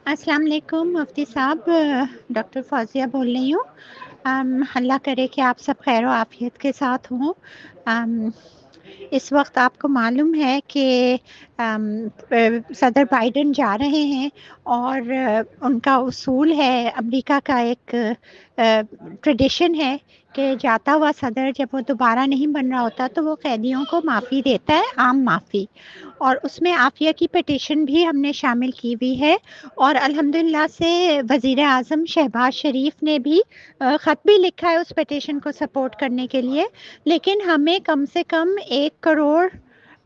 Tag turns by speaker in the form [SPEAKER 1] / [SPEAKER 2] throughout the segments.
[SPEAKER 1] अस्सलाम वालेकुम मुफ्ती साहब, डॉक्टर फौजिया बोल रही हूँ। अल्लाह करे कि आप सब खैर आफियत के साथ हों। इस वक्त आपको मालूम है कि सदर बाइडन जा रहे हैं और उनका उसूल है, अमेरिका का एक ट्रेडिशन है कि जाता हुआ सदर जब वो दोबारा नहीं बन रहा होता तो वो कैदियों को माफ़ी देता है, आम माफ़ी। और उसमें आफिया की पिटिशन भी हमने शामिल की हुई है और अल्हम्दुलिल्लाह से वज़ीर आज़म शहबाज शरीफ ने भी ख़त भी लिखा है उस पिटिशन को सपोर्ट करने के लिए। लेकिन हमें कम से कम 1 करोड़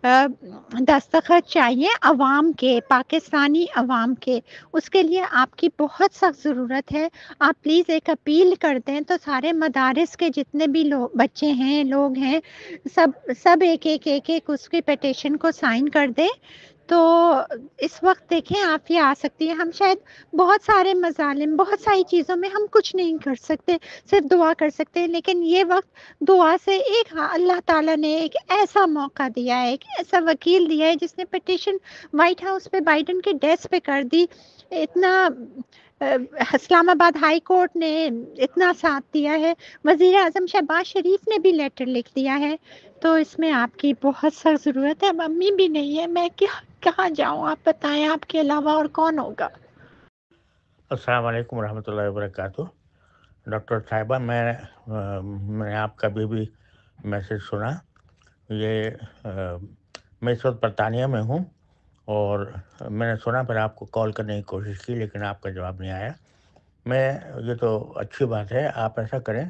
[SPEAKER 1] दस्तखत चाहिए अवाम के, पाकिस्तानी अवाम के। उसके लिए आपकी बहुत सख्त ज़रूरत है। आप प्लीज़ एक अपील कर दें तो सारे मदारिस के जितने भी लोग बच्चे हैं, लोग हैं, सब एक उसकी पिटिशन को साइन कर दें। तो इस वक्त देखें आफिया आ सकती है। हम शायद बहुत सारे मज़ालिम, बहुत सारी चीज़ों में हम कुछ नहीं कर सकते, सिर्फ दुआ कर सकते हैं। लेकिन ये वक्त दुआ से एक अल्लाह ताला ने एक ऐसा मौका दिया है, एक ऐसा वकील दिया है जिसने पिटिशन वाइट हाउस पे बाइडन के डेस्क पे कर दी। इतना इस्लामाबाद हाई कोर्ट ने इतना साथ दिया है, वज़ीर आज़म शहबाज शरीफ ने भी लेटर लिख दिया है। तो इसमें आपकी बहुत सख्त ज़रूरत है। मम्मी भी नहीं है, मैं क्या कहाँ जाऊँ? आप बताएं, आपके अलावा और कौन होगा?
[SPEAKER 2] अस्सलाम वालेकुम रहमतुल्लाहि व बरकातुहू। डॉक्टर साहिबा, मैंने आपका भी मैसेज सुना। मैं इस वक्त बरतानिया में हूँ और मैंने सुना, फिर आपको कॉल करने की कोशिश की लेकिन आपका जवाब नहीं आया। ये तो अच्छी बात है। आप ऐसा करें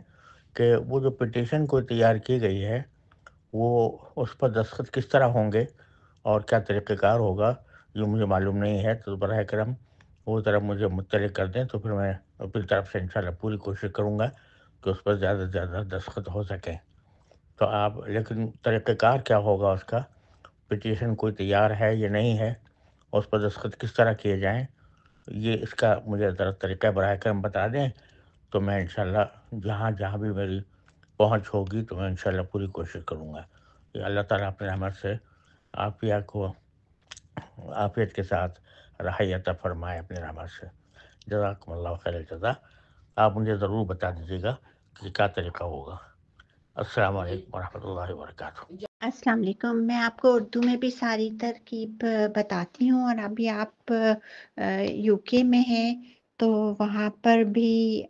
[SPEAKER 2] कि वो जो पिटीशन को तैयार की गई है वो उस पर दस्तखत किस तरह होंगे और क्या तरीक़ेकार होगा, ये मुझे मालूम नहीं है। तो बराह करम वो ज़रा मुझे मुत्तलिक कर दें, तो फिर मैं अपनी तरफ से इंशाल्लाह पूरी कोशिश करूँगा कि उस पर ज़्यादा से ज़्यादा दस्तखत हो सकें। तो आप लेकिन तरीक़ेकार क्या होगा उसका, पिटीशन कोई तैयार है या नहीं है, उस पर दस्तखत किस तरह किए जाएँ, ये इसका मुझे ज़रा तरीक़ा बराह करम बता दें। तो मैं इंशाल्लाह जहाँ भी मेरी पहुँच होगी तो मैं इंशाल्लाह पूरी कोशिश करूँगा। कि अल्लाह ताला अपनी रहमत से आफ़िया को आफ़ियत के साथ रहाई अता फ़रमाए अपनी रहमत से। जज़ाकुमुल्लाहु खैरल जज़ा। आप मुझे ज़रूर बता दीजिएगा कि क्या तरीक़ा होगा। अस्सलाम वालेकुम वरहमतुल्लाहि व बरकातुहू।
[SPEAKER 1] अस्सलाम वालेकुम। मैं आपको उर्दू में भी सारी तरकीब बताती हूँ और अभी आप यूके में हैं तो वहाँ पर भी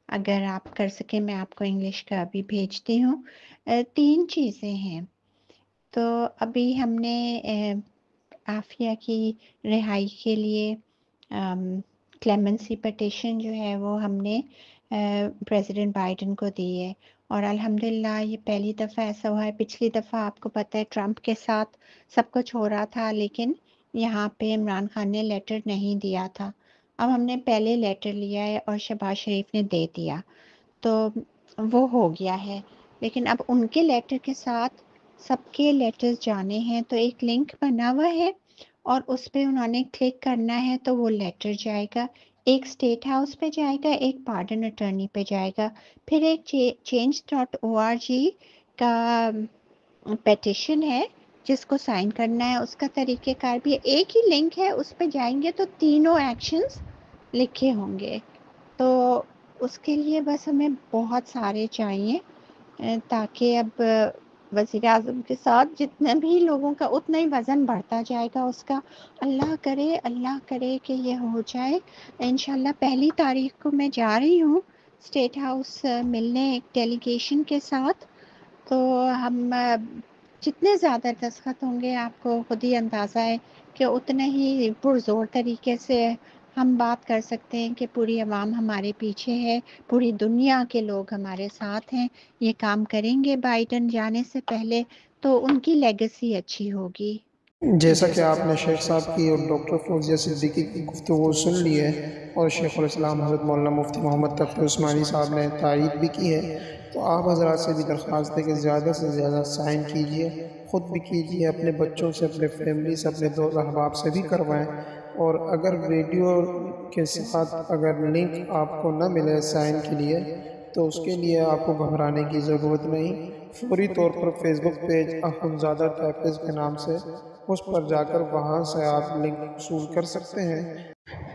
[SPEAKER 1] अगर आप कर सकें मैं आपको इंग्लिश का अभी भेजती हूँ। 3 चीज़ें हैं। तो अभी हमने आफिया की रिहाई के लिए क्लेमेंसी पिटिशन जो है वो हमने प्रेसिडेंट बाइडन को दी है और अल्हम्दुलिल्लाह ये पहली दफ़ा ऐसा हुआ है। पिछली दफ़ा आपको पता है ट्रंप के साथ सब कुछ हो रहा था लेकिन यहाँ पे इमरान खान ने लेटर नहीं दिया था। अब हमने पहले लेटर लिया है और शहबाज शरीफ ने दे दिया, तो वो हो गया है। लेकिन अब उनके लेटर के साथ सबके लेटर्स जाने हैं, तो एक लिंक बना हुआ है और उस पे उन्होंने क्लिक करना है तो वो लेटर जाएगा। एक स्टेट हाउस पे जाएगा, एक पार्डन अटॉर्नी पे जाएगा, फिर एक change.org का पिटिशन है जिसको साइन करना है, उसका तरीक़ेकार भी एक ही लिंक है, उस पे जाएंगे तो तीनों एक्शंस लिखे होंगे। तो उसके लिए बस हमें बहुत सारे चाहिए ताकि अब वज़ीर आज़म के साथ जितने भी लोगों का उतना ही वज़न बढ़ता जाएगा उसका। अल्लाह करे कि ये हो जाए। इंशाल्लाह पहली तारीख को मैं जा रही हूँ स्टेट हाउस मिलने एक डेलीगेशन के साथ। तो हम जितने ज़्यादा दस्तखत होंगे आपको खुद ही अंदाज़ा है कि उतने ही पुरज़ोर तरीके से हम बात कर सकते हैं कि पूरी आवाम हमारे पीछे है, पूरी दुनिया के लोग हमारे साथ हैं, ये काम करेंगे बाइडन जाने से पहले तो उनकी लेगेसी अच्छी होगी।
[SPEAKER 3] जैसा कि आपने शेख साहब की और डॉक्टर फौजिया सिद्दीकी की गुफ्तगू सुन ली है और शेखुल इस्लाम हज़रत मौलाना मुफ्ती मोहम्मद तक़ी उस्मानी साहब ने तायीद भी की है, तो आप हज़रात से भी दरख्वास्त है कि ज़्यादा से ज़्यादा साइन कीजिए, ख़ुद भी कीजिए, अपने बच्चों से, अपने फैमिली से, अपने दोस्त अहबाब से भी करवाएं। और अगर वीडियो के साथ अगर लिंक आपको न मिले साइन के लिए तो उसके लिए आपको घबराने की ज़रूरत नहीं। फौरी तौर पर फेसबुक पेज अख़ुंज़ादा टैफ़िज़ के नाम से उस पर जाकर वहाँ से आप लिंक वसूल कर सकते हैं।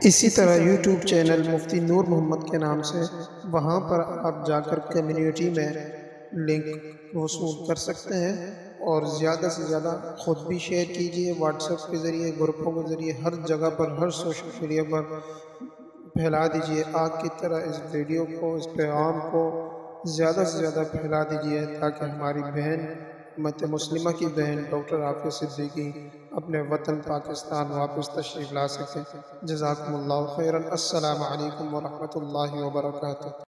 [SPEAKER 3] اسی طرح یوٹیوب چینل مفتی نور محمد کے نام سے، وہاں پر آپ جا کر کمیونٹی میں لنک وصول کر سکتے ہیں، اور زیادہ سے زیادہ خود بھی شیئر کیجئے، واٹس ایپ کے ذریعے، گروپوں کے ذریعے، ہر جگہ پر، ہر سوشل میڈیا پر پھیلا دیجئے۔ آگ کی طرح اس ویڈیو کو، اس پیغام کو زیادہ سے زیادہ پھیلا دیجئے، تاکہ ہماری بہن، امت مسلمہ کی بہن ڈاکٹر عافیہ صدیقی اپنے وطن پاکستان واپس تشریف لا سکے۔ جزاکم اللہ خیرا۔ السلام علیکم ورحمۃ اللہ وبرکاتہ۔